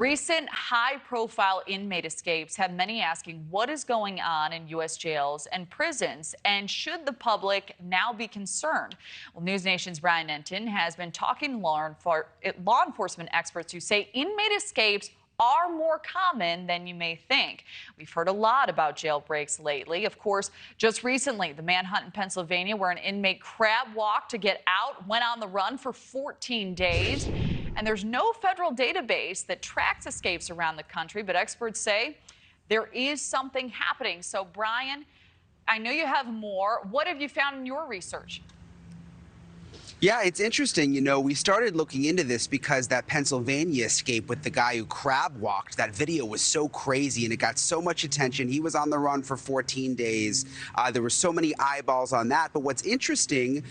Recent high-profile inmate escapes have many asking what is going on in U.S. jails and prisons, and should the public now be concerned? Well, NewsNation's Brian Entin has been talking to law enforcement experts who say inmate escapes are more common than you may think. We've heard a lot about jailbreaks lately. Of course, just recently, the manhunt in Pennsylvania where an inmate crab walked to get out, went on the run for 14 days. And there's no federal database that tracks escapes around the country, but experts say there is something happening. So, Brian, I know you have more. What have you found in your research? Yeah, it's interesting. You know, we started looking into this because that Pennsylvania escape with the guy who crab walked, that video was so crazy and it got so much attention. He was on the run for 14 days. There were so many eyeballs on that. But what's interesting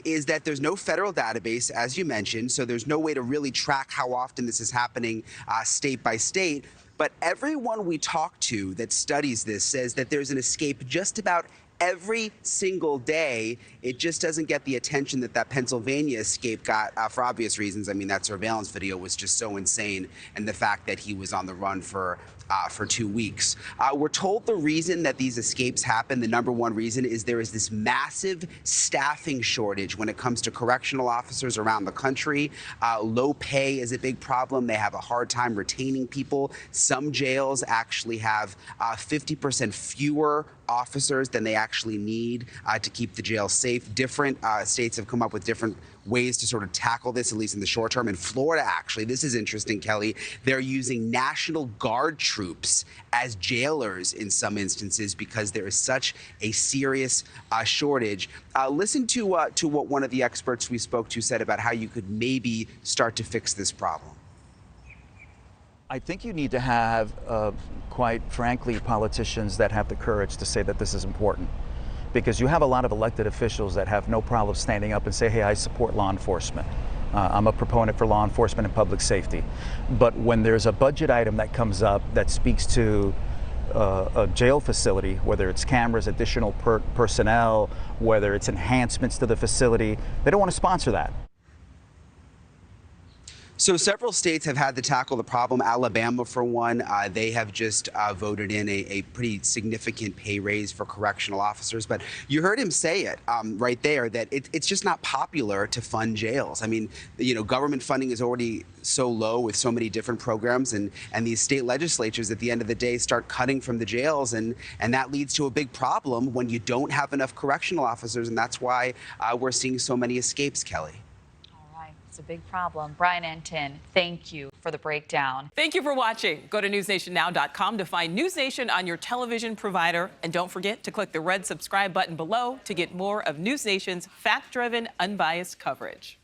is that there's no federal database, as you mentioned, so there's no way to really track how often this is happening state by state. But everyone we talk to that studies this says that there's an escape just about every single day. It just doesn't get the attention that that Pennsylvania escape got for obvious reasons. I mean, that surveillance video was just so insane, and the fact that he was on the run for 2 weeks. We're told the reason that these escapes happen, the number one reason, is there is this massive staffing shortage when it comes to correctional officers around the country. Low pay is a big problem. They have a hard time retaining people. Some jails actually have 50% fewer officers than they actually need to keep the jail safe. Different states have come up with different ways to sort of tackle this, at least in the short term. In Florida, actually, this is interesting, Kelly, they're using National Guard troops as jailers in some instances because there is such a serious shortage. Listen to what one of the experts we spoke to said about how you could maybe start to fix this problem. I think you need to have, quite frankly, politicians that have the courage to say that this is important. Because you have a lot of elected officials that have no problem standing up and say, hey, I support law enforcement. I'm a proponent for law enforcement and public safety. But when there's a budget item that comes up that speaks to a jail facility, whether it's cameras, additional personnel, whether it's enhancements to the facility, they don't want to sponsor that. So several states have had to tackle the problem. Alabama, for one, they have just voted in a pretty significant pay raise for correctional officers. But you heard him say it right there, that it's just not popular to fund jails. I mean, you know, government funding is already so low with so many different programs, and these state legislatures at the end of the day start cutting from the jails, and that leads to a big problem when you don't have enough correctional officers, and that's why we're seeing so many escapes, Kelly. It's a big problem. Brian Entin, thank you for the breakdown. Thank you for watching. Go to newsnationnow.com to find NewsNation on your television provider. And don't forget to click the red subscribe button below to get more of NewsNation's fact-driven, unbiased coverage.